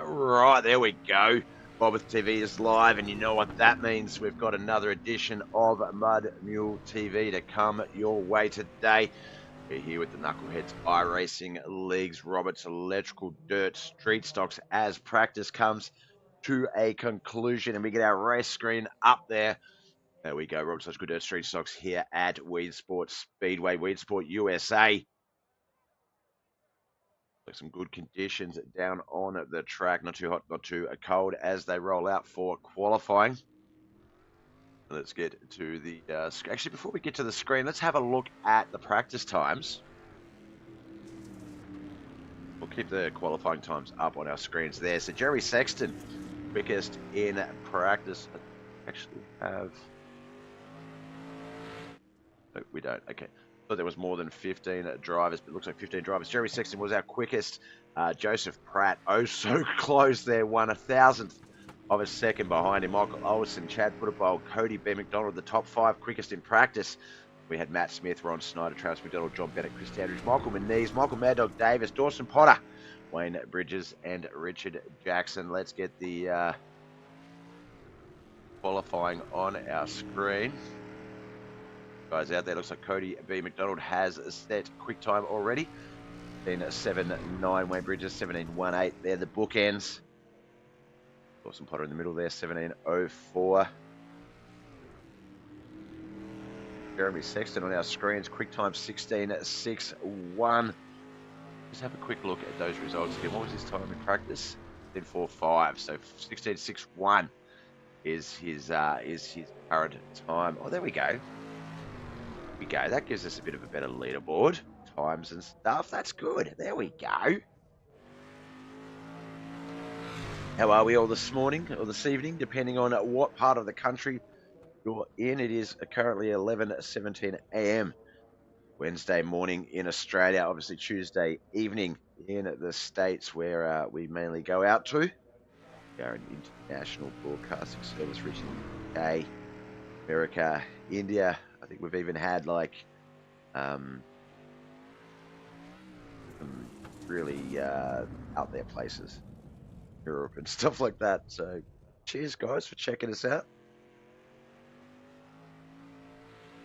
Right, there we go. BobbethTV is live, and you know what that means. We've got another edition of Mud Mule TV to come your way today. We're here with the Knuckleheadz Iracing League's Roberts Electrical Dirt Street Stocks as practice comes to a conclusion, and we get our race screen up there. There we go, Roberts Electrical Dirt Street Stocks here at Weedsport Speedway, Weedsport USA. Some good conditions down on the track. Not too hot, not too cold as they roll out for qualifying. Let's get to the... actually, before we get to the screen, let's have a look at the practice times. We'll keep the qualifying times up on our screens there. So Jeremy Sexton, quickest in practice. Actually have... No, we don't. Okay. Thought there was more than 15 drivers, but it looks like 15 drivers. Jeremy Sexton was our quickest. Joseph Pratt, oh so close there, 1/1000th of a second behind him. Michael Olsen, Chad Putterbowl, Cody B. McDonald, the top 5 quickest in practice. We had Matt Smith, Ron Snyder, Travis McDonald, John Bennett, Chris Standridge, Michael Manise, Michael Mad Dog Davis, Dawson Potter, Wayne Bridges, and Richard Jackson. Let's get the qualifying on our screen. Guys out there, looks like Cody B. McDonald has a set quick time already. 17.79, Wayne Bridges, 17.18. They're the bookends. Dawson Potter in the middle there, 17.04. Jeremy Sexton on our screens, quick time 16.61. Just have a quick look at those results again. What was his time in practice? 16.45, so 16.61 is his current time. Oh, there we go. That gives us a bit of a better leaderboard, times and stuff. That's good. There we go. How are we all this morning or this evening, depending on what part of the country you're in? It is currently 11:17 a.m. Wednesday morning in Australia, obviously Tuesday evening in the States where we mainly go out to. We are an international broadcasting service reaching the UK, America, India. I think we've even had like some really out there places, Europe and stuff like that. So cheers guys for checking us out.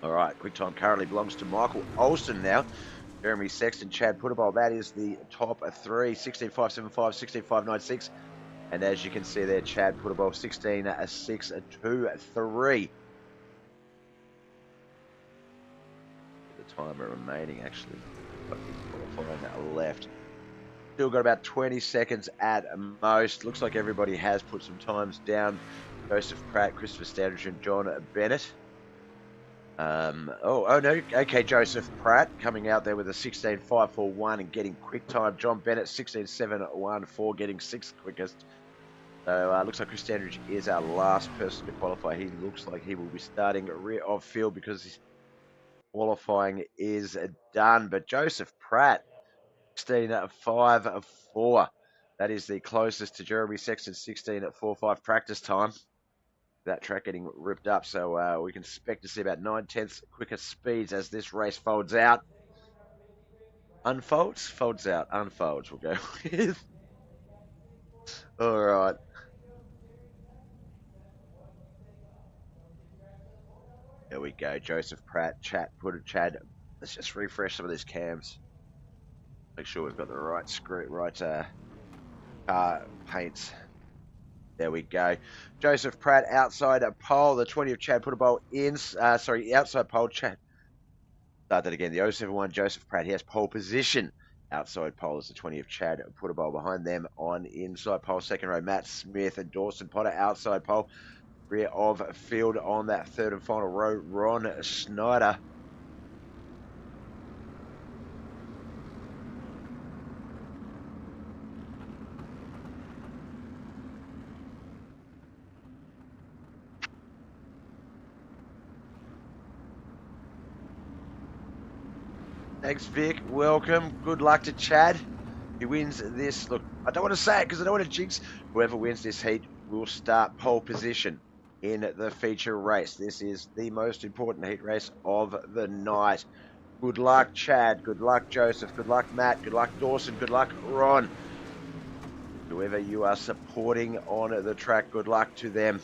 All right, quick time currently belongs to Michael Olsen now. Jeremy Sexton, Chad Putterbowl, that is the top 3, 16.575, 16.596. And as you can see there, Chad Putterbowl, 16.623. Timer remaining actually, qualifying left. Still got about 20 seconds at most. Looks like everybody has put some times down. Joseph Pratt, Christopher Standridge, and John Bennett. Oh no, okay, Joseph Pratt coming out there with a 16.541 and getting quick time. John Bennett 16.714 getting 6th quickest. So looks like Chris Standridge is our last person to qualify. He looks like he will be starting rear of field because he's qualifying is done, but Joseph Pratt, 16.54. That is the closest to Jeremy Sexton, 16.45 practice time. That track getting ripped up, so we can expect to see about 9/10 quicker speeds as this race folds out. Unfolds? Folds out. Unfolds, we'll go with. All right. There we go. Joseph Pratt, Chad. Let's just refresh some of these cams. Make sure we've got the right car paints. There we go. Joseph Pratt outside a pole. The 20 of Chad Putterbowl in. Outside pole. Chad. Start that again. The 071 Joseph Pratt. He has pole position. Outside pole is the 20 of Chad Putterbowl. Behind them on inside pole. Second row, Matt Smith and Dawson Potter. Outside pole. Rear of field on that third and final row, Ron Snyder. Thanks, Vic. Welcome. Good luck to Chad. He wins this. Look, I don't want to say it because I don't want to jinx. Whoever wins this heat will start pole position in the feature race. This is the most important heat race of the night. Good luck, Chad. Good luck, Joseph. Good luck, Matt. Good luck, Dawson. Good luck, Ron. Whoever you are supporting on the track, good luck to them.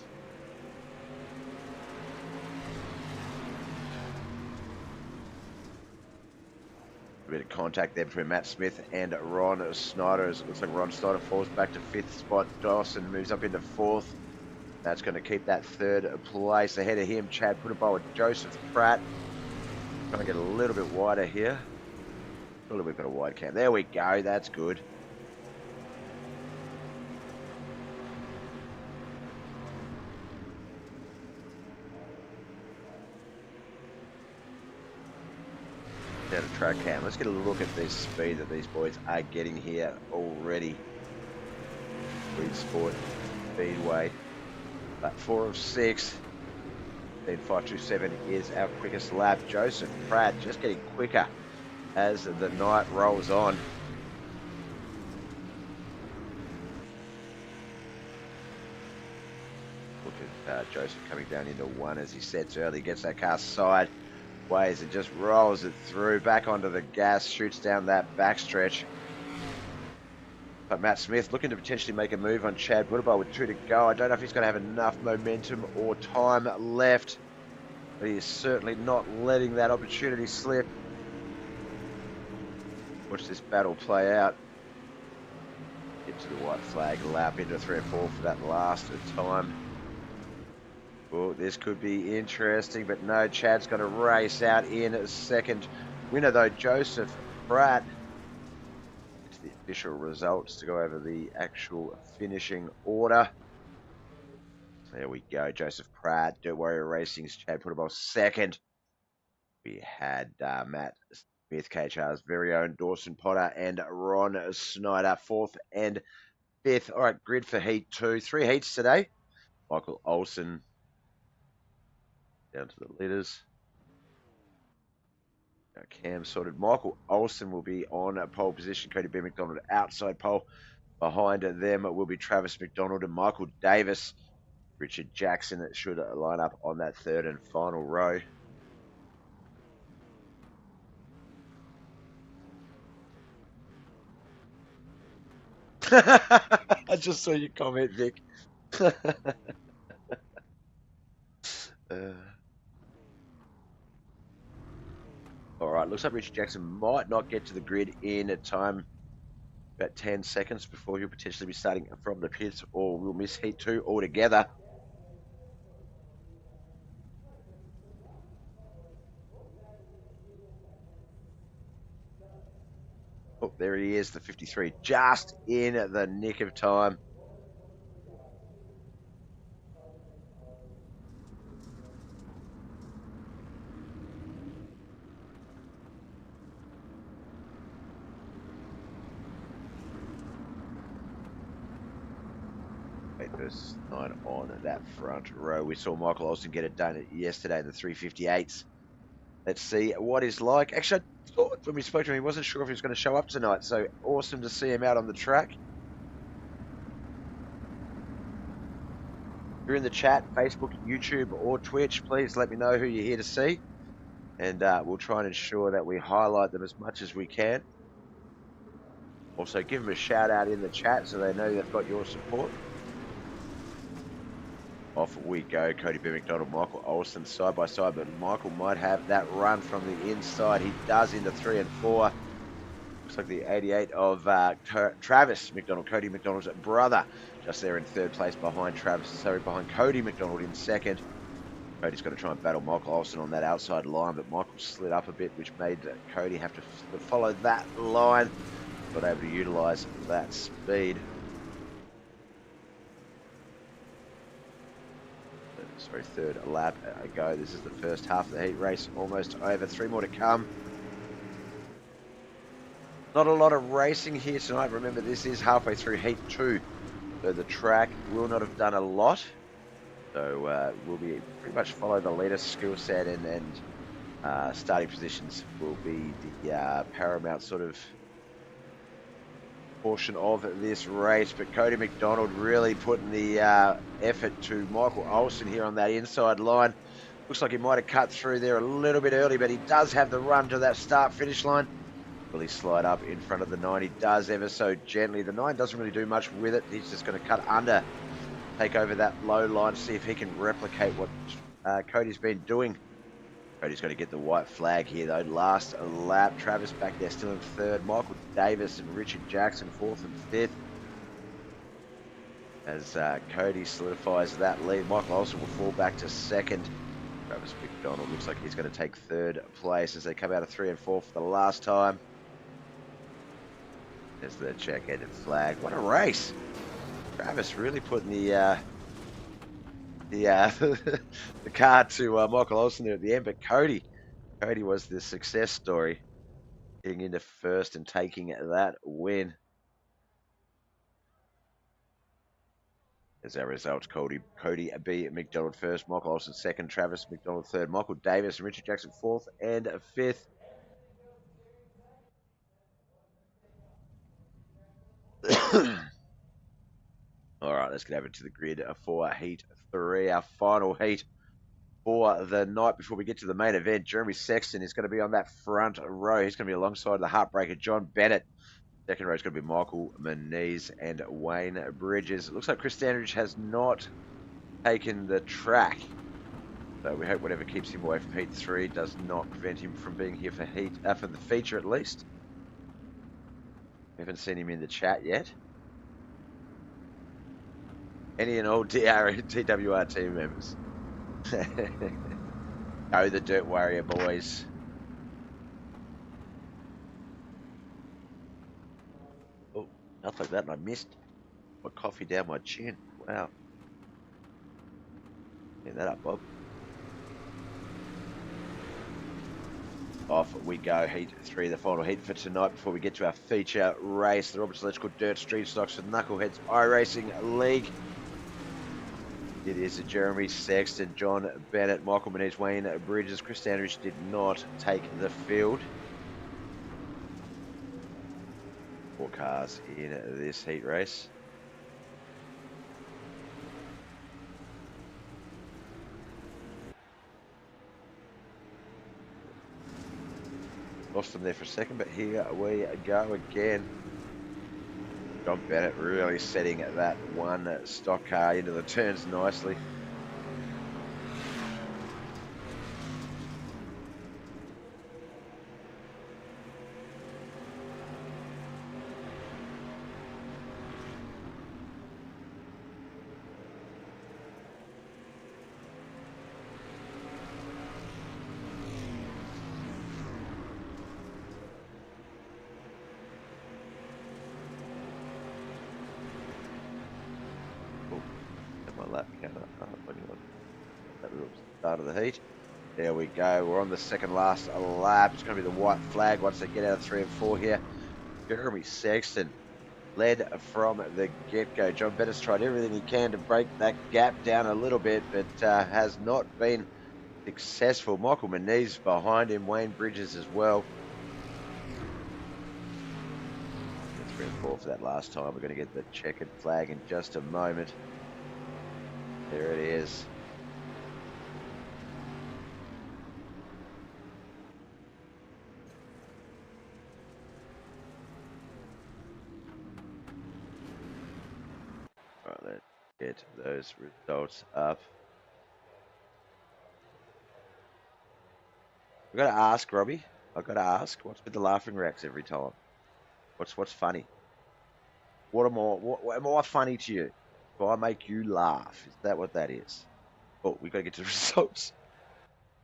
A bit of contact there between Matt Smith and Ron Snyder. It looks like Ron Snyder falls back to 5th spot. Dawson moves up into 4th. That's going to keep that 3rd place. Ahead of him, Chad Putterbowl with Joseph Pratt. Trying to get a little bit wider here. A little bit of wide cam. There we go. That's good. Down to track cam. Let's get a look at the speed that these boys are getting here already. Weedsport, Speedway. Lap 4 of 6. Then 5:27 is our quickest lap. Joseph Pratt just getting quicker as the night rolls on. Look at Joseph coming down into 1 as he sets early, gets that car sideways and just rolls it through, back onto the gas, shoots down that backstretch. But Matt Smith looking to potentially make a move on Chad Woodchuck with 2 to go. I don't know if he's going to have enough momentum or time left, but he is certainly not letting that opportunity slip. Watch this battle play out. Get to the white flag lap into 3 or 4 for that last time. Oh, this could be interesting, but no, Chad's going to race out in 2nd. Winner though, Joseph Pratt. The official results to go over the actual finishing order. There we go. Joseph Pratt, Dirt Warrior Racing's Chad Putterbowl 2nd. We had Matt Smith, KHR's very own Dawson Potter and Ron Snyder 4th and 5th. All right, grid for Heat 2. 3 heats today. Michael Olsen down to the leaders. Cam sorted. Michael Olsen will be on pole position. Cody B. McDonald outside pole. Behind them will be Travis McDonald and Michael Davis. Richard Jackson should line up on that 3rd and final row. I just saw your comment, Vic. All right, looks like Richard Jackson might not get to the grid in a time, about 10 seconds before he'll potentially be starting from the pits, or we'll miss Heat 2 altogether. Oh, there he is, the 53, just in the nick of time. Versus 9 on that front row. We saw Michael Olsen get it done yesterday in the 358s. Let's see what he's like. Actually, I thought when we spoke to him, he wasn't sure if he was going to show up tonight, so awesome to see him out on the track. If you're in the chat, Facebook, YouTube, or Twitch, please let me know who you're here to see, and we'll try and ensure that we highlight them as much as we can. Also, give them a shout out in the chat so they know they've got your support. Off we go. Cody B. McDonald, Michael Olsen side by side, but Michael might have that run from the inside. He does into 3 and 4. Looks like the 88 of Travis McDonald, Cody McDonald's brother, just there in 3rd place behind behind Cody McDonald in 2nd. Cody's got to try and battle Michael Olsen on that outside line, but Michael slid up a bit, which made Cody have to follow that line. Got able to utilise that speed. Sorry, 3rd lap ago. This is the first half of the heat race almost over. 3 more to come. Not a lot of racing here tonight. Remember, this is halfway through heat 2, so the track will not have done a lot. So we'll be pretty much follow the latest skill set, and starting positions will be the paramount sort of portion of this race. But Cody McDonald really putting the effort to Michael Olsen here on that inside line. Looks like he might have cut through there a little bit early, but he does have the run to that start finish line. Will he slide up in front of the 9? He does, ever so gently. The 9 doesn't really do much with it. He's just going to cut under, take over that low line, see if he can replicate what Cody's been doing. Cody's going to get the white flag here, though. Last lap. Travis back there still in third. Michael Davis and Richard Jackson fourth and fifth. As Cody solidifies that lead. Michael Olsen will fall back to second. Travis McDonald looks like he's going to take third place as they come out of 3 and 4 for the last time. There's the check-ended flag. What a race! Travis really putting the card to Michael Olsen there at the end, but Cody was the success story, getting into first and taking that win. As our results, Cody B. McDonald first, Michael Olsen second, Travis McDonald third, Michael Davis and Richard Jackson fourth and fifth. All right, let's get over to the grid for Heat 3, our final heat for the night before we get to the main event. Jeremy Sexton is going to be on that front row. He's going to be alongside the heartbreaker John Bennett. Second row is going to be Michael Muniz and Wayne Bridges. It looks like Chris Standridge has not taken the track. So we hope whatever keeps him away from Heat 3 does not prevent him from being here for for the feature at least. We haven't seen him in the chat yet. Any and all TWR team members. Go the Dirt Warrior boys. Oh, stuff like that, and I missed my coffee down my chin. Wow. Get that up, Bob. Off we go, Heat 3, the final heat for tonight before we get to our feature race, the Roberts Electrical Dirt Street Stocks for Knuckleheadz Iracing League. It is Jeremy Sexton, John Bennett, Michael Muniz, Wayne Bridges. Chris Standridge did not take the field. 4 cars in this heat race. Lost them there for a second, but here we go again. John Bennett really setting that one stock car into the turns nicely. Lap counter that little start of the heat. There we go. We're on the second last lap. It's going to be the white flag once they get out of 3 and 4 here. Jeremy Sexton led from the get-go. John Bennett's tried everything he can to break that gap down a little bit, but has not been successful. Michael Muniz behind him. Wayne Bridges as well. 3 and 4 for that last time. We're going to get the checkered flag in just a moment. There it is. All right, let's get those results up. I've got to ask, Robbie. I've got to ask, what's with the laughing racks every time? What's funny? What am I funny to you? Do I make you laugh? Is that what that is? Oh, we've got to get to the results.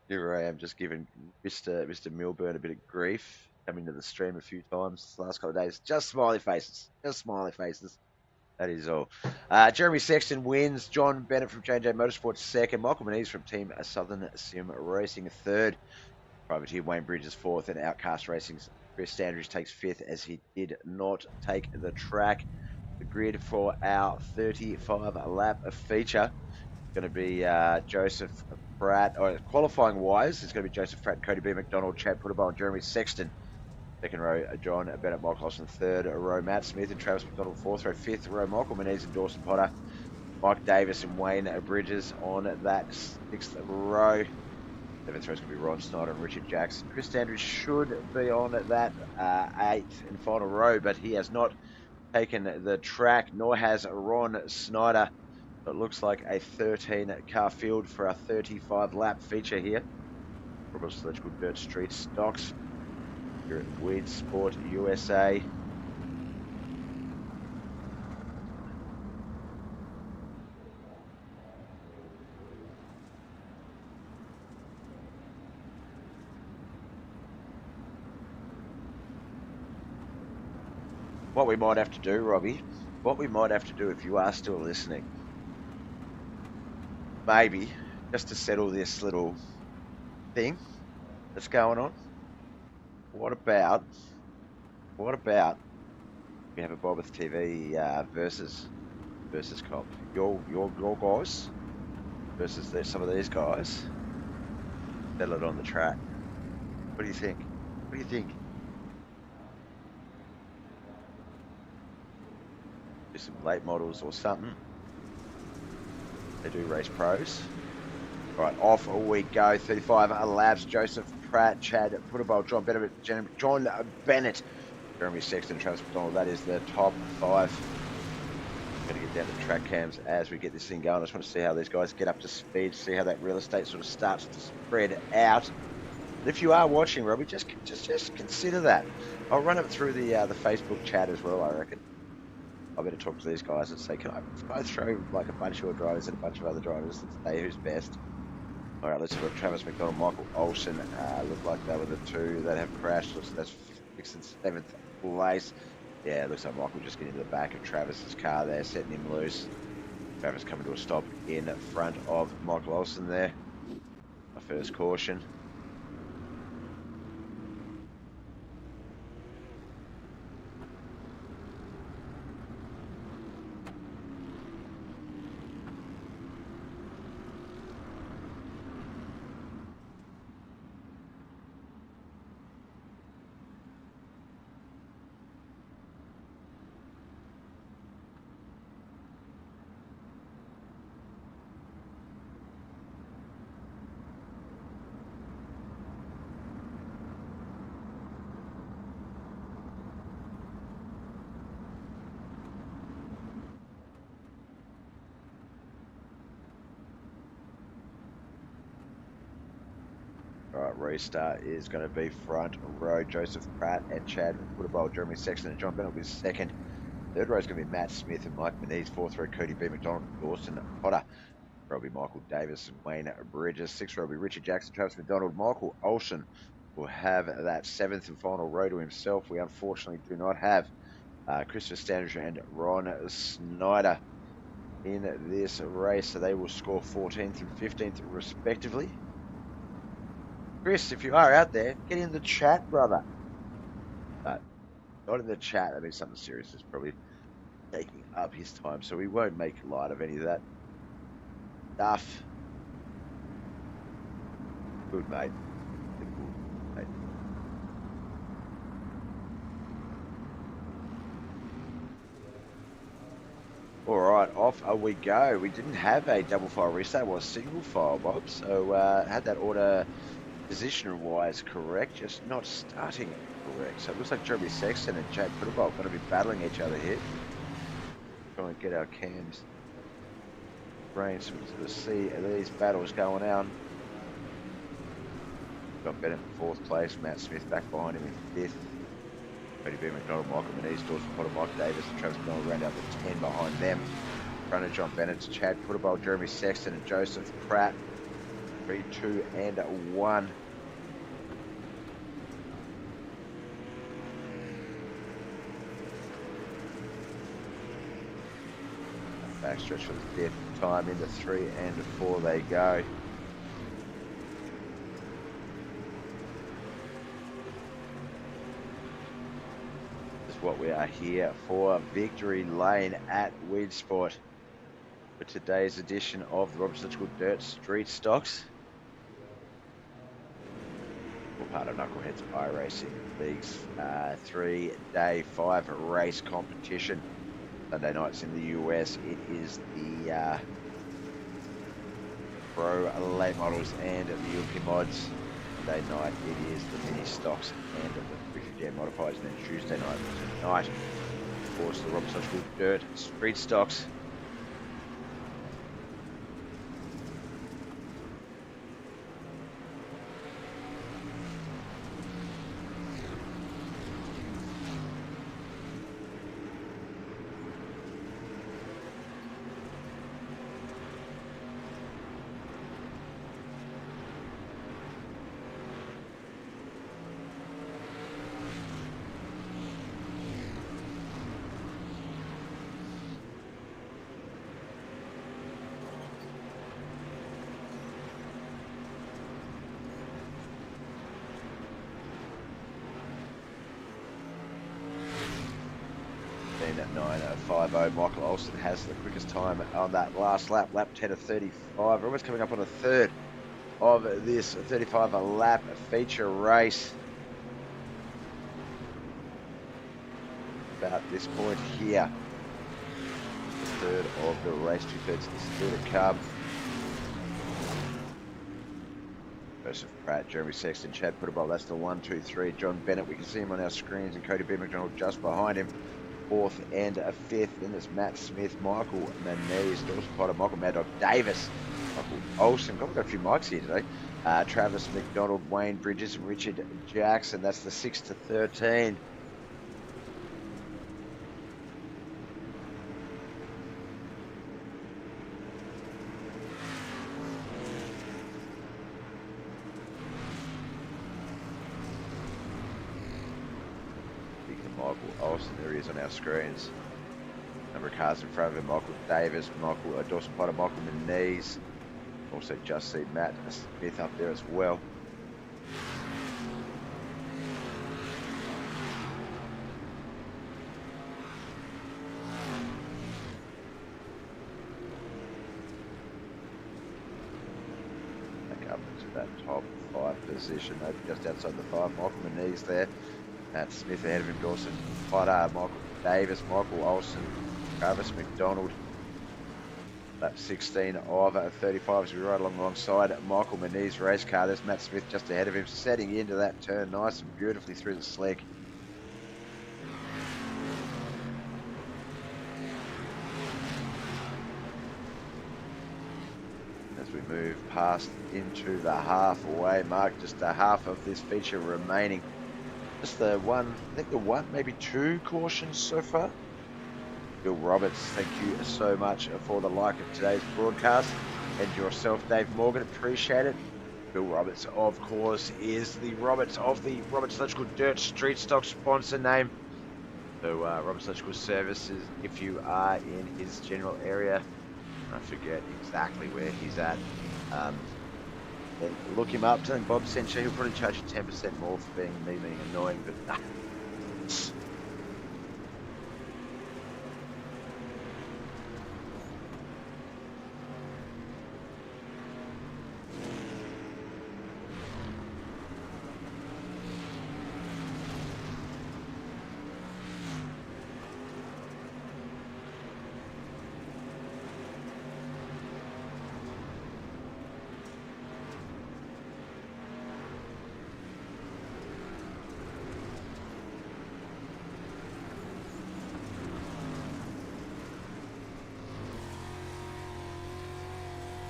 Here I am, just giving Mr. Milburn a bit of grief. Coming to the stream a few times the last couple of days. Just smiley faces. Just smiley faces. That is all. Jeremy Sexton wins. John Bennett from J&J Motorsports second. Michael Muniz from Team Southern Sim Racing third. Privateer Wayne Bridges fourth. And Outcast Racing's Chris Standridge takes fifth as he did not take the track. The grid for our 35 lap feature is going to be Joseph Pratt, or qualifying wise, it's going to be Joseph Pratt, Cody B. McDonald, Chad Putterbowl, and Jeremy Sexton. Second row, John Bennett, Michael Olsen. Third row, Matt Smith and Travis McDonald. Fourth row, fifth row, Michael Muniz and Dawson Potter. Mike Davis and Wayne Bridges on that sixth row. Seventh race going to be Ron Snyder and Richard Jackson. Chris Standridge should be on that eighth and final row, but he has not taken the track, nor has Ron Snyder. So it looks like a 13-car field for a 35-lap feature here. Robert's Electrical Dirt Street Stocks here at Weedsport, USA. What we might have to do, Robbie, what we might have to do if you are still listening, maybe just to settle this little thing that's going on, what about we have a BobbethTV versus comp? Your guys versus some of these guys. Settle it on the track. What do you think? What do you think? Do some late models or something. They do race pros. All right, off we go. 35 laps. Joseph Pratt, Chad Puttable, John Bennett, Jeremy Sexton, Travis McDonald. That is the top five. Going to get down to track cams as we get this thing going. I just want to see how these guys get up to speed, see how that real estate sort of starts to spread out. And if you are watching, Robbie, just consider that. I'll run it through the Facebook chat as well, I reckon. I better talk to these guys and say, can I throw like a bunch of your drivers and a bunch of other drivers and say who's best? All right, let's look. Travis McDonald, Michael Olsen look like they were the two that have crashed. Looks like that's 6th and 7th place. Yeah, it looks like Michael just getting into the back of Travis's car there, setting him loose. Travis coming to a stop in front of Michael Olsen there. My first caution. Alright, restart is going to be front row. Joseph Pratt and Chad Woodchuck, Jeremy Sexton and John Bennett will be second. Third row is going to be Matt Smith and Mike Manise. Fourth row, Cody B. McDonald, Dawson Potter. Row will be Michael Davis and Wayne Bridges. Sixth row will be Richard Jackson, Travis McDonald. Michael Olsen will have that seventh and final row to himself. We unfortunately do not have Christopher Standridge and Ron Snyder in this race, so they will score 14th and 15th respectively. Chris, if you are out there, get in the chat, brother. But not in the chat. That means something serious is probably taking up his time, so we won't make light of any of that stuff. Good, mate. Good, mate. All right, off we go. We didn't have a double file restart, it was single file, Bob. So had that order position-wise correct, just not starting correct. So it looks like Jeremy Sexton and Chad Puttable are going to be battling each other here. Try and get our cams brains to see these battles going on. Got Bennett in 4th place, Matt Smith back behind him in 5th. Cody B. McDonald, Michael Manise, Dawson Potter, Mike Davis, and Travis McDonald round out the 10 behind them. Front of John Bennett, Chad Puttable, Jeremy Sexton, and Joseph Pratt. 3, 2, and 1. Backstretch for the 5th time, into 3 and 4 they go. This is what we are here for, Victory Lane at Weedsport for today's edition of the Robert's Electrical Dirt Street Stocks. We're part of Knuckleheadz Iracing League's 3-day 5-race competition. Sunday nights in the US, it is the Pro late models and the European mods. Monday night it is the mini stocks and the Jam modifieds, and then Tuesday night tonight, of course, the Robinson School Dirt Street Stocks. At 9:50, Michael Olsen has the quickest time on that last lap, lap 10 of 35. We're almost coming up on a third of this 35 lap feature race. About this point here, the third of the race, 2/3 is still to come. Joseph Pratt, Jeremy Sexton, Chad Puttable, that's the 1, 2, 3. John Bennett, we can see him on our screens, and Cody B. McDonald just behind him. 4th and a 5th. Then there's Matt Smith, Michael Manese, Dawson Potter, Michael Mad Dog Davis, Michael Olsen. We've got a few mics here today. Travis McDonald, Wayne Bridges, Richard Jackson. That's the 6 to 13. Michael Olsen, there he is on our screens. Number of cars in front of him, Michael Davis, Michael Dawson Potter, Michael Manese. Also just see Matt Smith up there as well. Back up into that top 5 position, just outside the 5. Michael Manese there. Matt Smith ahead of him, Dawson Potter, Michael Davis, Michael Olsen, Travis McDonald. Lap 16 of 35 as we ride alongside Michael Manese race car. There's Matt Smith just ahead of him, setting into that turn nice and beautifully through the slick. As we move past into the halfway mark, just a half of this feature remaining. Just the one, I think the one, maybe 2 cautions so far. Bill Roberts, thank you so much for the like of today's broadcast. And yourself, Dave Morgan, appreciate it. Bill Roberts, of course, is the Roberts of the Roberts Electrical Dirt Street Stock sponsor name. So Roberts Electrical Services, if you are in his general area, I forget exactly where he's at. Look him up, tell him Bob sent you. He'll probably charge you 10% more for being annoying, but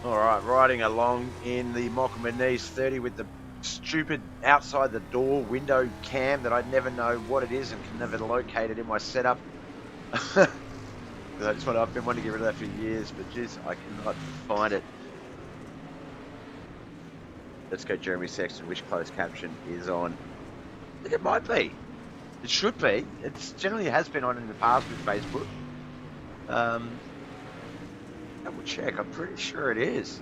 Alright, riding along in the Michael Manese 30 with the stupid outside the door window cam that I never know what it is and can never locate it in my setup. I've been wanting to get rid of that for years, but geez, I cannot find it. Let's go Jeremy Sexton, which closed caption is on. I think it might be. It should be. It generally has been on in the past with Facebook. Double check, I'm pretty sure it is.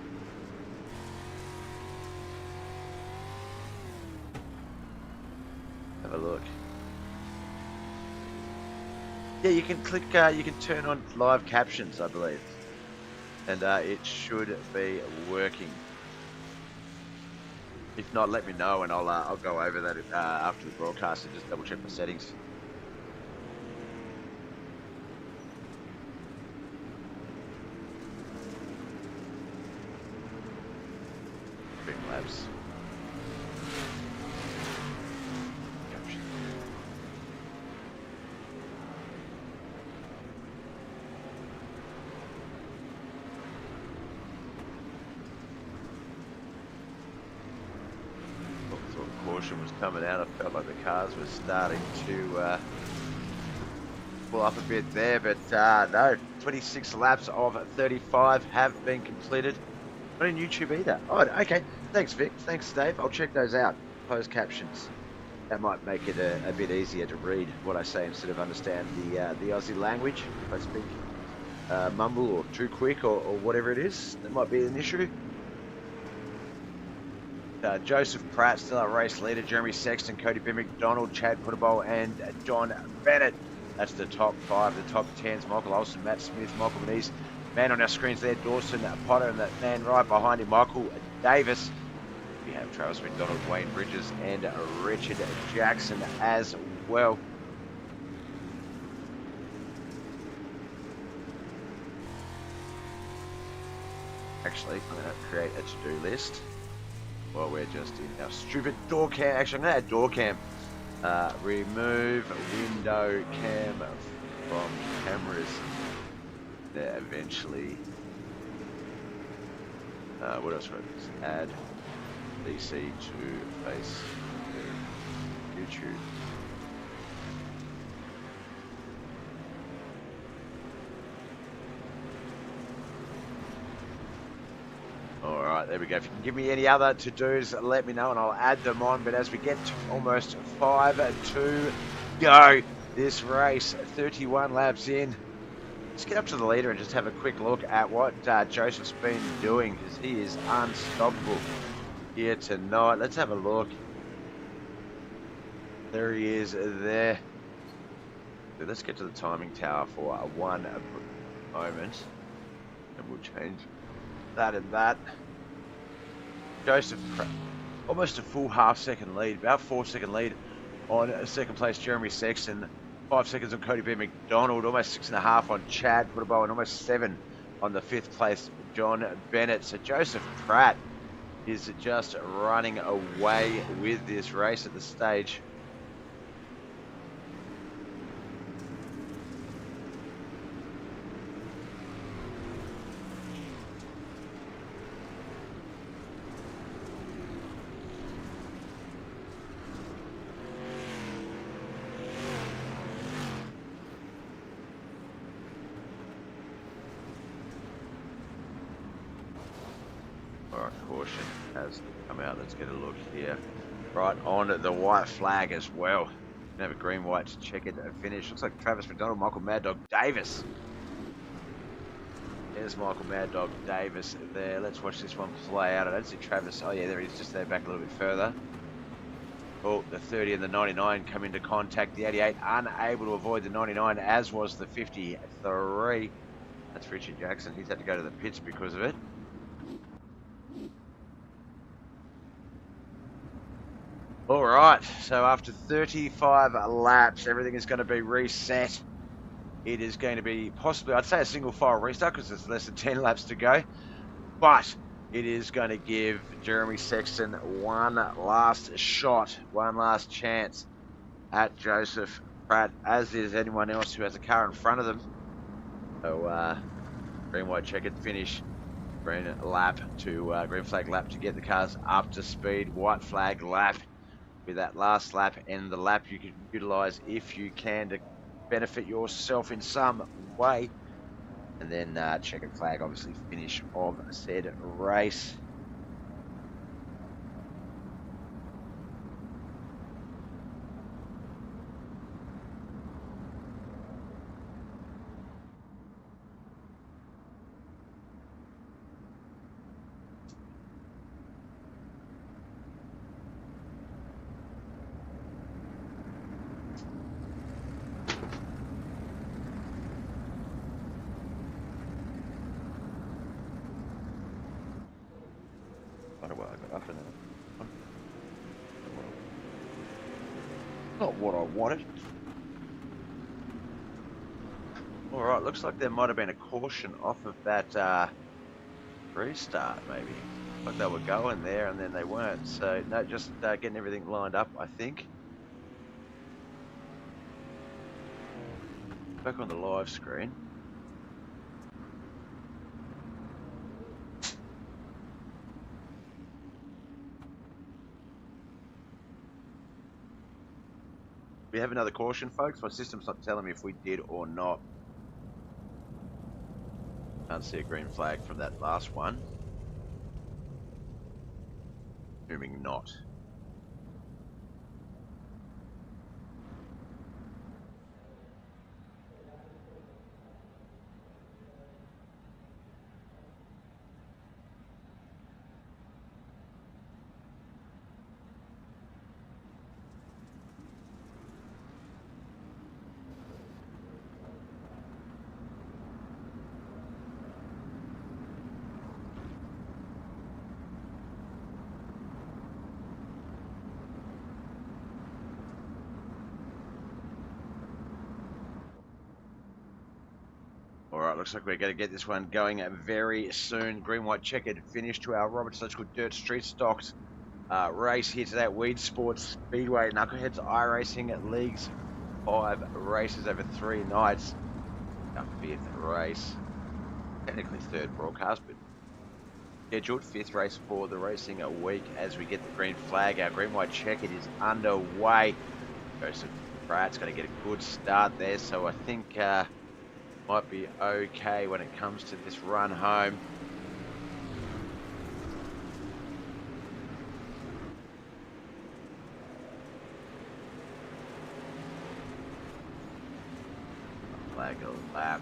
Have a look. Yeah, you can click, you can turn on live captions, I believe. And it should be working. If not, let me know and I'll go over that after the broadcast and just double check my settings. 15 laps. Caution was coming out. I felt like the cars were starting to pull up a bit there, but no, 26 laps of 35 have been completed. Not in YouTube either. Oh, okay. Thanks, Vic. Thanks, Dave. I'll check those out. Closed captions. That might make it a bit easier to read what I say instead of understand the Aussie language. If I speak mumble or too quick or whatever it is, that might be an issue. Joseph Pratt still our race leader. Jeremy Sexton, Cody B. McDonald, Chad Puttable, and John Bennett. That's the top 5. The top 10s, Michael Olsen, Matt Smith, Michael Manise. Man on our screens there, Dawson Potter, and that man right behind him, Michael Davis. We have Travis McDonald, Wayne Bridges, and Richard Jackson as well. Actually, I'm going to create a to-do list. Well, we're just in our stupid door cam. Actually, I'm going to add door cam. Remove window cam from cameras. There, eventually. What else? Add DC to face YouTube. Alright, there we go. If you can give me any other to-dos, let me know and I'll add them on. But as we get to almost 5 to go, this race, 31 laps in. Let's get up to the leader and just have a quick look at what Joseph's been doing, because he is unstoppable here tonight. Let's have a look. There he is there. So let's get to the timing tower for one moment. And we'll change that and that. Joseph, almost a full half-second lead, about 4-second lead on second place Jeremy Sexton, 5 seconds on Cody B. McDonald, almost 6.5 on Chad Puttable, and almost 7 on the 5th place John Bennett. So Joseph Pratt is just running away with this race at the stage. Caution has come out. Let's get a look here. Right on the white flag as well. We have a green white to check it and finish. Looks like Travis McDonald, Michael Mad Dog Davis. There's Michael Mad Dog Davis there. Let's watch this one play out. I don't see Travis. Oh yeah, there he is, just there, back a little bit further. Oh, the 30 and the 99 come into contact. The 88 unable to avoid the 99, as was the 53. That's Richard Jackson. He's had to go to the pits because of it. All right, so after 35 laps, everything is going to be reset. It is going to be possibly, I'd say, a single file restart because there's less than 10 laps to go. But it is going to give Jeremy Sexton one last shot, one last chance at Joseph Pratt, as is anyone else who has a car in front of them. So, green, white, checkered finish. Green lap to green flag lap to get the cars up to speed. White flag lap. With that last lap and the lap you can utilise if you can to benefit yourself in some way. And then checkered flag, obviously, finish of said race. Not what I wanted. Alright, looks like there might have been a caution off of that restart, maybe. Like they were going there and then they weren't. So, no, just getting everything lined up, I think. Back on the live screen. We have another caution, folks. My system's not telling me if we did or not. Can't see a green flag from that last one. Assuming not. All right, looks like we're going to get this one going very soon. Green, white, checkered finish to our Roberts Electrical Dirt Street Stocks race here today at Weedsport Speedway. Knuckleheadz Iracing Leagues 5 races over 3 nights. Our 5th race. Technically 3rd broadcast, but scheduled 5th race for the racing week as we get the green flag. Our green, white, checkered is underway. Joseph Pratt's going to get a good start there, so I think might be okay when it comes to this run home. Flag a lap.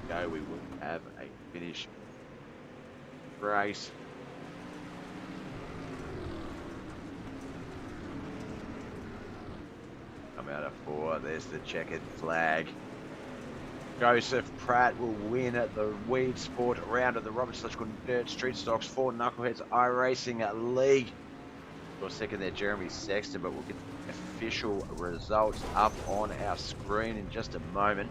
Go, we will have a finish race. Come out of 4. There's the checkered flag. Joseph Pratt will win at the Weedsport round of the Roberts Electrical Dirt Street Stocks for Knuckleheadz Iracing League. Or second there, Jeremy Sexton, but we'll get the official results up on our screen in just a moment.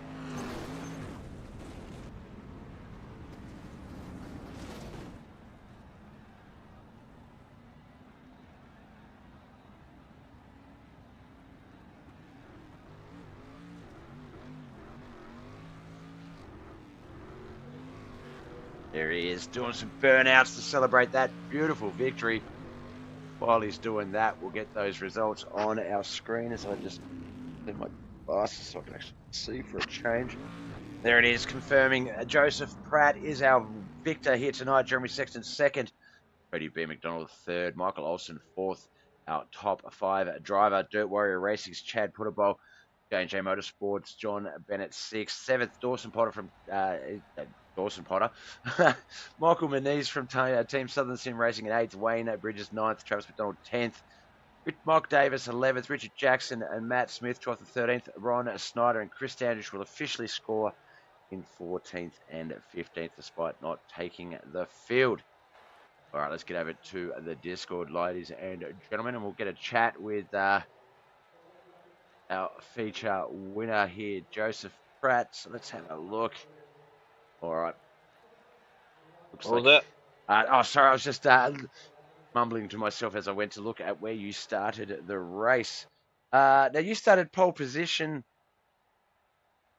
There he is, doing some burnouts to celebrate that beautiful victory. While he's doing that, we'll get those results on our screen as I just put my glasses so I can actually see for a change. There it is, confirming Joseph Pratt is our victor here tonight. Jeremy Sexton 2nd, Cody B. McDonald 3rd, Michael Olsen 4th, our top 5 driver. Dirt Warrior Racing's Chad Putterbowl, J&J Motorsports, John Bennett 6th, 7th, Dawson Potter from Dawson Potter. Michael Moniz from Team Southern Sim Racing at 8th, Wayne Bridges 9th, Travis McDonald 10th, Mark Davis 11th, Richard Jackson and Matt Smith 12th and 13th, Ron Snyder and Chris Standridge will officially score in 14th and 15th despite not taking the field. All right, let's get over to the Discord, ladies and gentlemen, and we'll get a chat with our feature winner here, Joseph Pratt. So let's have a look. All right. Looks what was that? Oh, sorry, I was just mumbling to myself as I went to look at where you started the race. Now, you started pole position.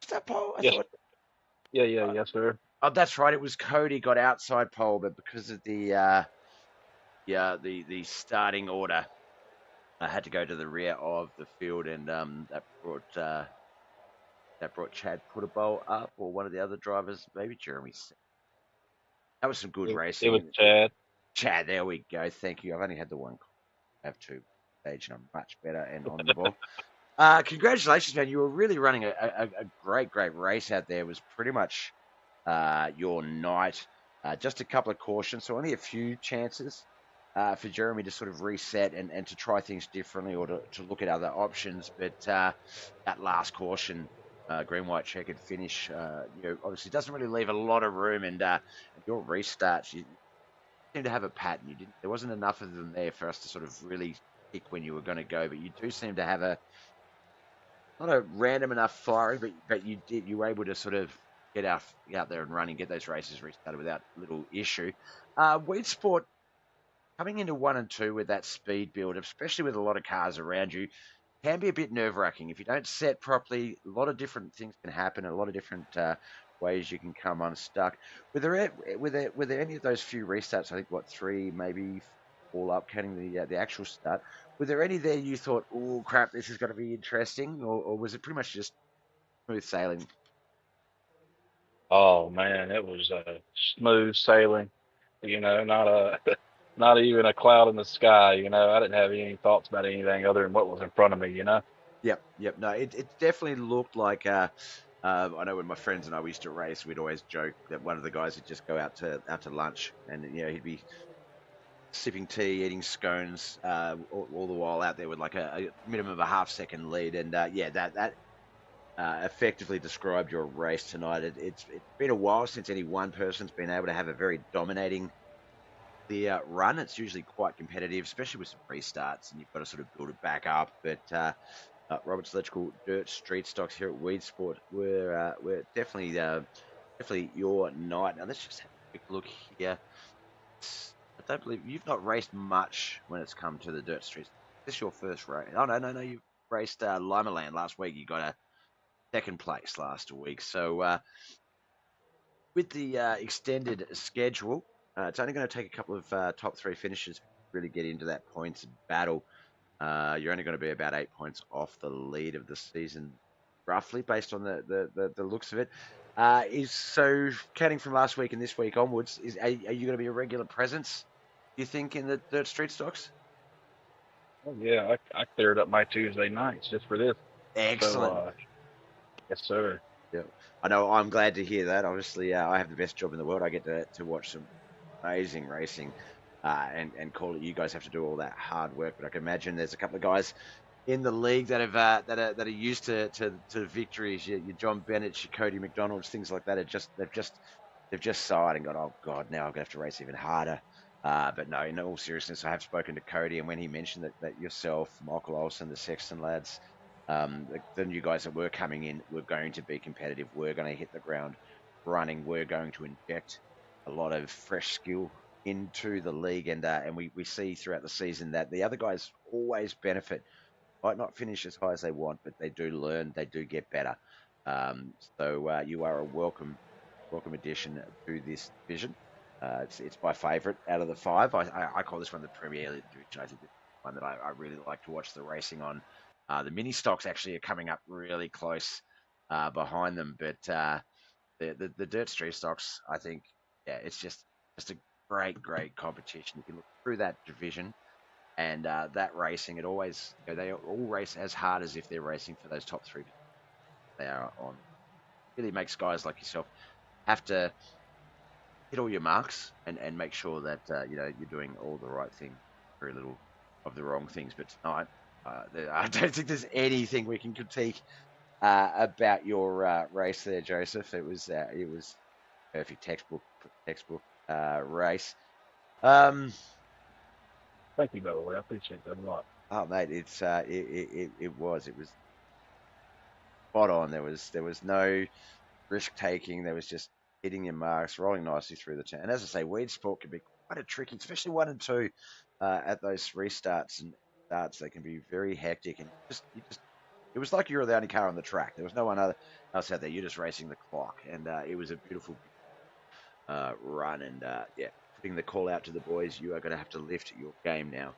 Was that pole? I yes. thought. Yes, sir. Oh, that's right. It was Cody got outside pole, but because of the starting order, I had to go to the rear of the field, and that brought Chad Putterbowl up, or one of the other drivers, maybe Jeremy. That was some good racing. It was Chad. Chad, there we go. Thank you. I've only had the one. I have 2 stage, and I'm much better and on the ball. Congratulations, man. You were really running a great race out there. It was pretty much your night. Just a couple of cautions, so only a few chances for Jeremy to sort of reset and to try things differently or to look at other options. But that last caution, green, white, checkered finish, obviously doesn't really leave a lot of room. And your restarts, you seem to have a pattern. There wasn't enough of them there for us to sort of really pick when you were going to go. But you do seem to have not a random enough firing, but you were able to sort of get out there and running, get those races restarted without little issue. Weedsport, coming into 1 and 2 with that speed build, especially with a lot of cars around you, can be a bit nerve-wracking. If you don't set properly, a lot of different things can happen, a lot of different ways you can come unstuck. Were there any of those few restarts? I think what 3, maybe all up, counting the actual start. Were there any there you thought, oh crap, this is going to be interesting, or was it pretty much just smooth sailing? Oh man, it was smooth sailing. Not a not even a cloud in the sky. I didn't have any thoughts about anything other than what was in front of me. Yep, yep. No, it definitely looked like. I know when my friends and I used to race, we'd always joke that one of the guys would just go out to lunch, and he'd be sipping tea, eating scones, all the while out there with like a minimum of a half-second lead, and that effectively described your race tonight. It's been a while since any one person's been able to have a very dominating run. It's usually quite competitive, especially with some restarts, and you've got to sort of build it back up. But Robert's Electrical Dirt Street Stocks here at Weedsport were definitely your night. Now let's just have a quick look here. I don't believe you've not raced much when it's come to the dirt streets. This is your first race. Oh no, you've raced Limaland last week. You got a second place last week. So with the extended schedule, it's only going to take a couple of top 3 finishes to really get into that points battle. You're only going to be about 8 points off the lead of the season, roughly, based on the looks of it. So counting from last week and this week onwards, are you going to be a regular presence, do you think, in the dirt street stocks? Oh yeah, I cleared up my Tuesday nights just for this. So Excellent. yes sir. Yeah, I know. I'm glad to hear that. Obviously, I have the best job in the world. I get to watch some amazing racing, and call it. You guys have to do all that hard work, but I can imagine there's a couple of guys in the league that have that are used to victories. Your John Bennett, your Cody McDonald's, things like that. They've just sighed and gone, oh God, now I'm gonna have to race even harder. But no, in all seriousness, I have spoken to Cody, and when he mentioned that yourself, Michael Olsen, the Sexton lads, the new guys that were coming in were going to be competitive. We're going to hit the ground running. We're going to inject a lot of fresh skill into the league, and we see throughout the season that the other guys always benefit. Might not finish as high as they want, but they do learn. They do get better. So you are a welcome addition to this division. It's my favourite out of the 5. I call this one the Premier League division. I think it's one that I really like to watch the racing on. The mini stocks actually are coming up really close behind them, but the dirt street stocks, I think, yeah, it's just a great competition. You can look through that division and that racing. It always they all race as hard as if they're racing for those top 3 they are on. It really makes guys like yourself have to hit all your marks and make sure that you're doing all the right thing, very little of the wrong things. But tonight, I don't think there's anything we can critique about your race there, Joseph. It was perfect textbook race. Thank you, by the way. I appreciate that a lot. Oh mate, it was spot on. There was no risk taking. There was just hitting your marks, rolling nicely through the turn. And as I say, Weedsport can be quite a tricky, especially 1 and 2 at those restarts and starts. They can be very hectic, and it was like you were the only car on the track. There was no one else out there. You're just racing the clock, and it was a beautiful run. And putting the call out to the boys, you are going to have to lift your game now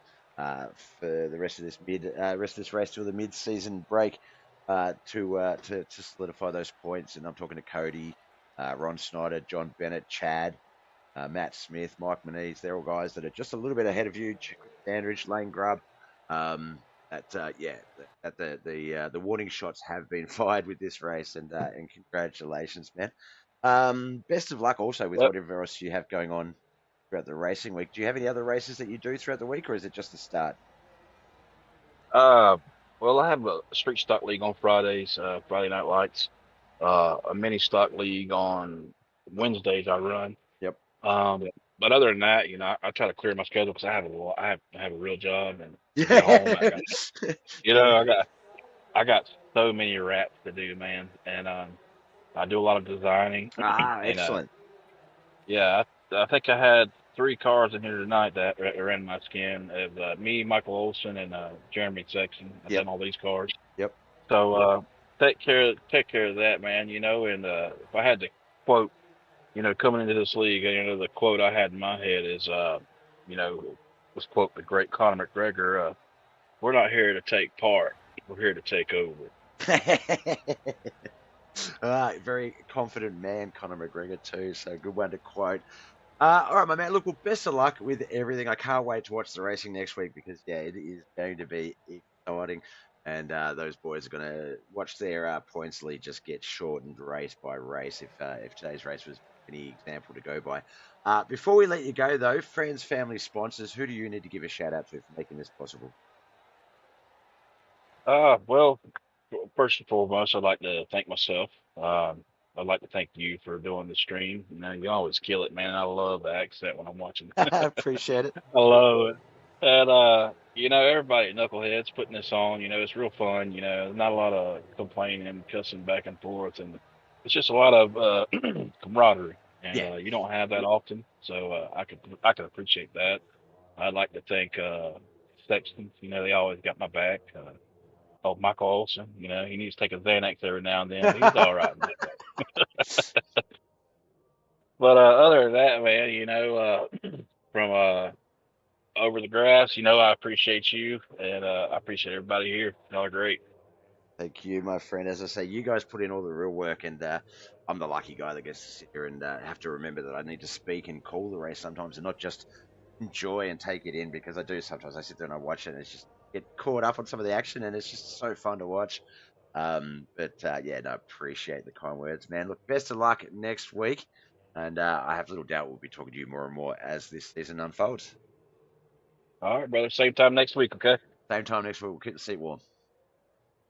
for the rest of this race till the mid-season break to solidify those points. And I'm talking to Cody, Ron Snyder, John Bennett, Chad, Matt Smith, Mike Moniz. They're all guys that are just a little bit ahead of you. Standridge, Lane Grubb. The warning shots have been fired with this race, and congratulations, man. Best of luck also with Yep. whatever else you have going on throughout the racing week. Do you have any other races that you do throughout the week, or is it just the start? Well, I have a street stock league on Fridays, Friday night lights. A mini stock league on Wednesdays I run. Yep. But other than that, I try to clear my schedule because I have a real job and Yeah. at home I got so many wraps to do, man, and I do a lot of designing. And Excellent. yeah, I think I had three cars in here tonight that are in my skin. Me, Michael Olson, and Jeremy Sexton. I've Yep. done all these cars. Yep. So take care of that, man. And if I had to quote, coming into this league, the quote I had in my head is, was quote the great Conor McGregor. We're not here to take part. We're here to take over. Very confident man, Conor McGregor too. So good one to quote. All right, my man. Look, well, best of luck with everything. I can't wait to watch the racing next week because yeah, it is going to be exciting, and those boys are going to watch their points lead just get shortened race by race. If today's race was any example to go by. Before we let you go, though, friends, family, sponsors, who do you need to give a shout out to for making this possible? Well, first and foremost, I'd like to thank myself. I'd like to thank you for doing the stream. You always kill it, man. I love the accent when I'm watching. Appreciate it. I love it. And everybody at Knuckleheads putting this on, it's real fun, not a lot of complaining and cussing back and forth, and it's just a lot of camaraderie. And Yeah. you don't have that often, so I can appreciate that. I'd like to thank Sexton, they always got my back. Michael Olson, he needs to take a Xanax every now and then. He's all right. But other than that, man, from over the grass, I appreciate you, and I appreciate everybody here. Y'all are great. Thank you, my friend. As I say, you guys put in all the real work, and I'm the lucky guy that gets to sit here and have to remember that I need to speak and call the race sometimes, and not just enjoy and take it in because I do sometimes. I sit there and I watch it, and it's just get caught up on some of the action, and it's just so fun to watch. But yeah, no, appreciate the kind words, man. Look, best of luck next week, and I have little doubt we'll be talking to you more and more as this season unfolds. All right, brother. Same time next week, okay? Same time next week, we'll keep the seat warm.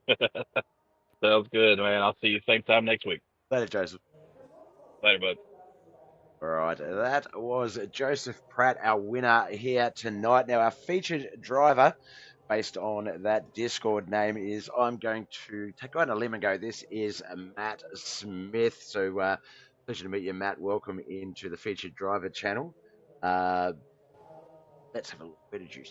Sounds good, man. I'll see you same time next week. Later, Joseph. Later, bud. All right, that was Joseph Pratt, our winner here tonight. Now, our featured driver, based on that Discord name, is I'm going to go on a limb and go. This is Matt Smith. So, pleasure to meet you, Matt. Welcome into the featured driver channel. Let's have a look. Where did you?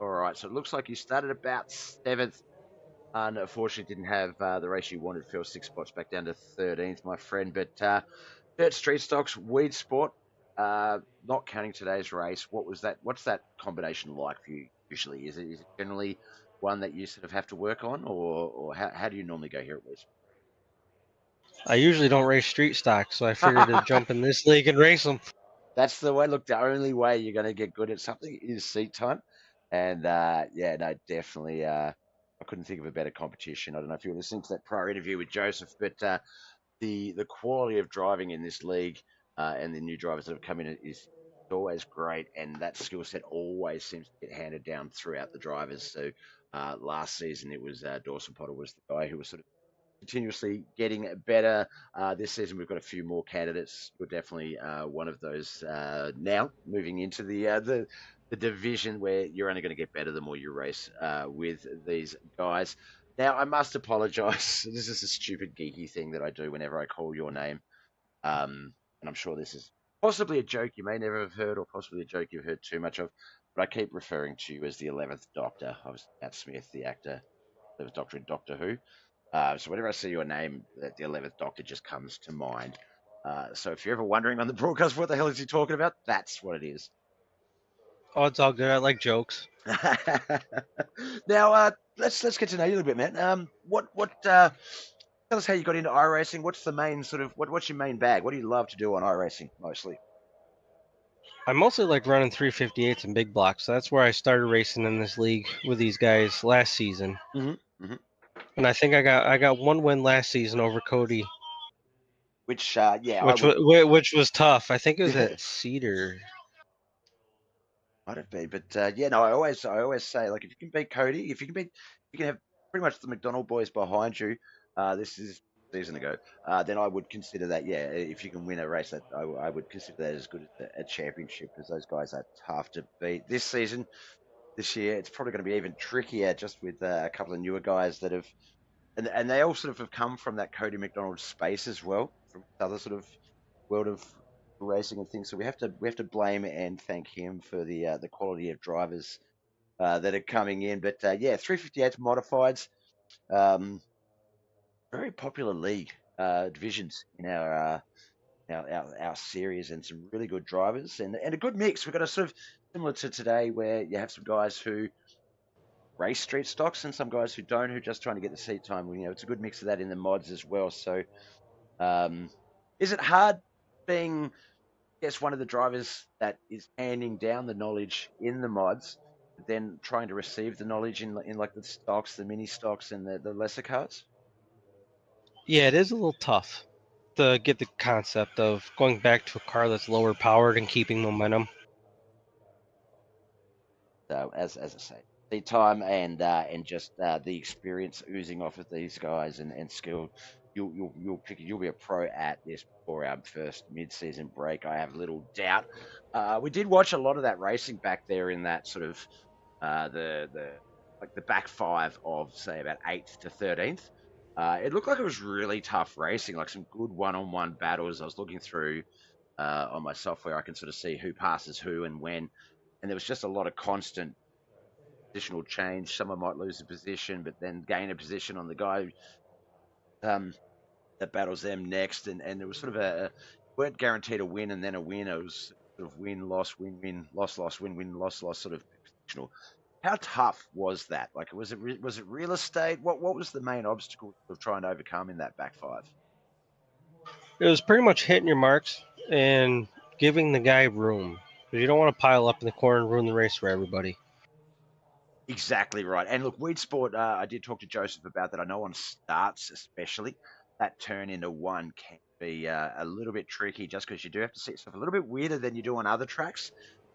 All right, so it looks like you started about 7th. Unfortunately, didn't have the race you wanted. Fell 6 spots back down to 13th, my friend. But Dirt Street Stocks, Weedsport, not counting today's race. What's that combination like for you usually? Is it generally one that you sort of have to work on, or how do you normally go here at Weedsport? I usually don't race street stock, so I figured to jump in this league and race them. That's the way. Look, the only way you're going to get good at something is seat time. And yeah, no, definitely. I couldn't think of a better competition. I don't know if you were listening to that prior interview with Joseph, but the quality of driving in this league and the new drivers that have come in is always great, and that skill set always seems to get handed down throughout the drivers. So last season it was Dawson Potter was the guy who was sort of continuously getting better. This season we've got a few more candidates. You're definitely one of those now, moving into the division where you're only going to get better the more you race with these guys. Now, I must apologise. This is a stupid geeky thing that I do whenever I call your name. And I'm sure this is possibly a joke you may never have heard, or possibly a joke you've heard too much of, but I keep referring to you as the 11th Doctor. I was Matt Smith, the actor, 11th Doctor in Doctor Who. So whenever I see your name, the 11th Doctor just comes to mind. So if you're ever wondering on the broadcast what the hell is he talking about, that's what it is. Oh, it's all good. I like jokes. Now, let's get to know you a little bit, man. Tell us how you got into iRacing. What's the main what's your main bag? What do you love to do on iRacing mostly? I mostly like running 358s and big blocks. So that's where I started racing in this league with these guys last season. Mm-hmm. And I think I got one win last season over Cody, Which which was tough. I think it was at Cedar. Might have been, but yeah, no. I always say, like, if you can beat Cody, if you can have pretty much the McDonald boys behind you. This is a season ago. Then I would consider that, yeah, if you can win a race, that I would consider that as good as a championship, because those guys are tough to beat. This year, it's probably going to be even trickier, just with a couple of newer guys that have, and they all sort of have come from that Cody McDonald space as well, from other sort of world of racing and things. So we have to blame and thank him for the quality of drivers that are coming in. But yeah, 358 modifieds, very popular league divisions in our series, and some really good drivers and a good mix. We've got a sort of similar to today where you have some guys who race street stocks and some guys who don't, who are just trying to get the seat time. You know, it's a good mix of that in the mods as well. So, is it hard being, I guess, one of the drivers that is handing down the knowledge in the mods, but then trying to receive the knowledge in like the stocks, the mini stocks, and the lesser cars? Yeah, it is a little tough to get the concept of going back to a car that's lower powered and keeping momentum. So as I say, the time and just the experience oozing off of these guys and skill, you'll be a pro at this before our first mid-season break. I have little doubt. We did watch a lot of that racing back there in that sort of the like the back five of say about 8th to 13th. It looked like it was really tough racing, like some good one-on-one battles. I was looking through on my software, I can sort of see who passes who and when, and there was just a lot of constant positional change. Someone might lose a position, but then gain a position on the guy that battles them next, and it was sort of weren't guaranteed a win and then a win. It was sort of win loss win win loss loss win win loss loss sort of positional. How tough was that? Like, was it real estate? What was the main obstacle of trying to overcome in that back five? It was pretty much hitting your marks and giving the guy room. Because you don't want to pile up in the corner and ruin the race for everybody. Exactly right. And look, Weedsport, I did talk to Joseph about that. I know on starts, especially, that turn into one can be a little bit tricky just because you do have to see yourself a little bit weirder than you do on other tracks.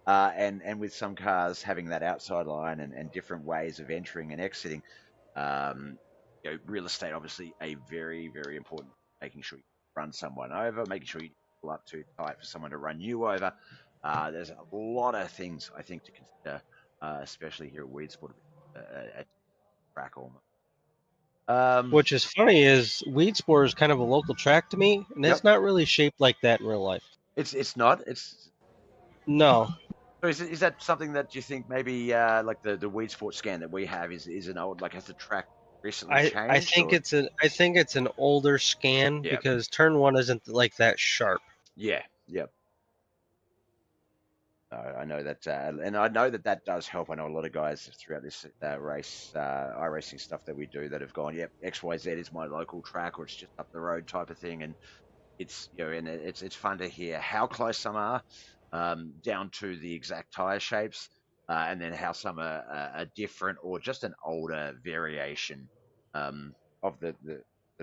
And with some cars having that outside line and different ways of entering and exiting, real estate, obviously, a very, very important, making sure you run someone over, making sure you pull up too tight for someone to run you over. There's a lot of things, I think, to consider, especially here at Weedsport, a track almost. Which is funny is Weedsport is kind of a local track to me, and it's Yep. not really shaped like that in real life. It's not. It's No. So is that something that you think maybe like the Weedsport scan that we have is an old, like, has the track recently changed? I think it's an older scan Yeah. because turn one isn't like that sharp. Yeah. Yep. I know that, and I know that does help. I know a lot of guys throughout this race, iRacing stuff that we do, that have gone, yep, XYZ is my local track, or it's just up the road type of thing, and it's, and it's fun to hear how close some are, down to the exact tire shapes, and then how some are different, or just an older variation of the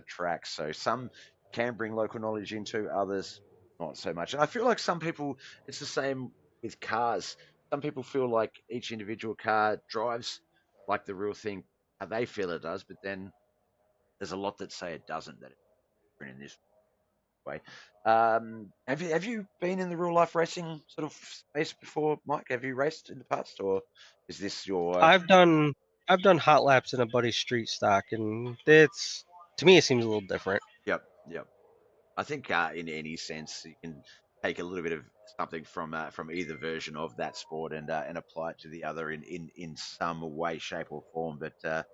track. So some can bring local knowledge into, others not so much. And I feel like some people, it's the same with cars. Some people feel like each individual car drives like the real thing, how they feel it does, but then there's a lot that say it doesn't, that it's different in this way. Have you been in the real life racing sort of space before, Mike? Have you raced in the past, or is this your? I've done hot laps in a buddy's street stock, and it's, to me, it seems a little different. Yep. I think in any sense you can take a little bit of something from either version of that sport and apply it to the other in some way, shape, or form. But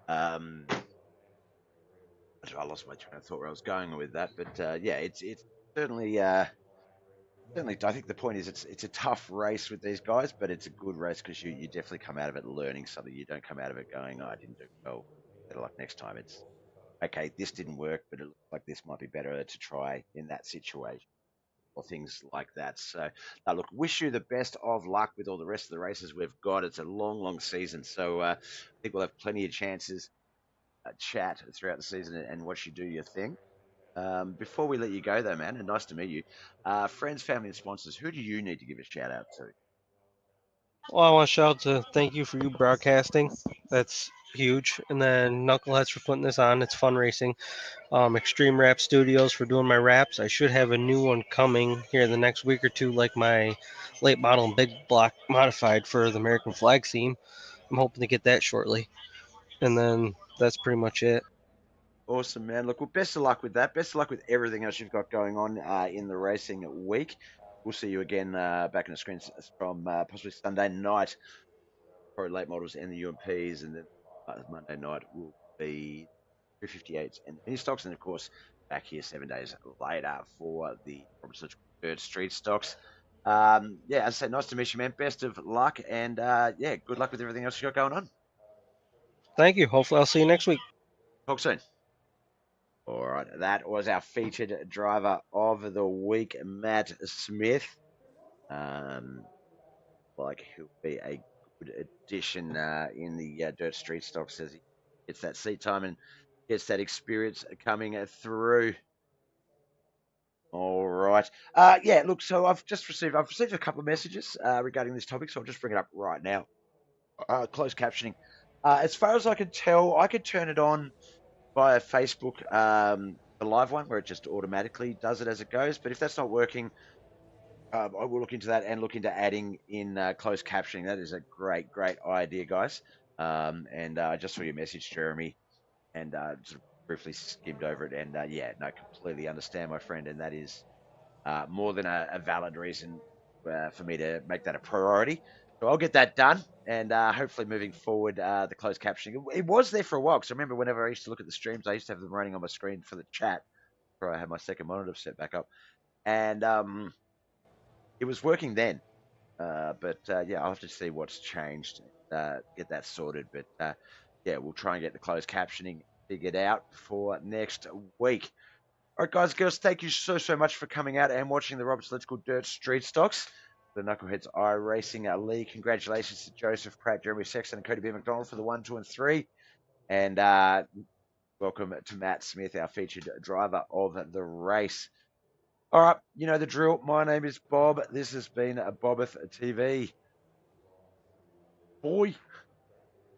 um, I lost my train of thought where I was going with that. But yeah, it's certainly. Certainly, I think the point is it's a tough race with these guys, but it's a good race because you definitely come out of it learning something. You don't come out of it going, "Oh, I didn't do well. Better luck next time." It's okay. This didn't work, but it looks like this might be better to try in that situation, or things like that. So, look, wish you the best of luck with all the rest of the races we've got. It's a long, long season, so I think we'll have plenty of chances chat throughout the season and watch you do your thing. Before we let you go, though, man, and nice to meet you, friends, family, and sponsors, who do you need to give a shout out to? Well, I want to shout out to thank you for you broadcasting. That's huge. And then Knuckleheadz for putting this on. It's fun racing. Extreme Rap Studios for doing my raps. I should have a new one coming here in the next week or two, like my late model and big block modified for the American flag theme. I'm hoping to get that shortly. And then that's pretty much it. Awesome, man. Look, well, best of luck with that. Best of luck with everything else you've got going on in the racing week. We'll see you again back in the screens from possibly Sunday night for late models and the UMPs, and then Monday night will be 358s and mini stocks, and of course back here 7 days later for the Robertson third street stocks. Yeah, as I say, nice to meet you, man. Best of luck, and yeah, good luck with everything else you got going on. Thank you. Hopefully, I'll see you next week. Talk soon. All right, that was our featured driver of the week, Matt Smith. Like he'll be a good addition in the dirt street stocks as he gets that seat time and gets that experience coming through. All right. Yeah, look, so I've received a couple of messages regarding this topic, so I'll just bring it up right now. Closed captioning. As far as I can tell, I could turn it on via Facebook, the live one, where it just automatically does it as it goes. But if that's not working, I will look into that and look into adding in closed captioning. That is a great, great idea, guys. And I just saw your message, Jeremy, and sort of briefly skimmed over it. And yeah, no, completely understand, my friend. And that is more than a valid reason for me to make that a priority. So I'll get that done, and hopefully moving forward, the closed captioning. It was there for a while, because I remember whenever I used to look at the streams, I used to have them running on my screen for the chat before I had my second monitor set back up, and it was working then. But yeah, I'll have to see what's changed, get that sorted. But yeah, we'll try and get the closed captioning figured out for next week. All right, guys, girls, thank you so, so much for coming out and watching the Roberts Let's Go Dirt Street Stocks, the Knuckleheadz Iracing League. Congratulations to Joseph Pratt, Jeremy Sexton, and Cody B. McDonald for the 1, 2, and 3. And welcome to Matt Smith, our featured driver of the race. All right, you know the drill. My name is Bob. This has been Bobbeth TV. Boy.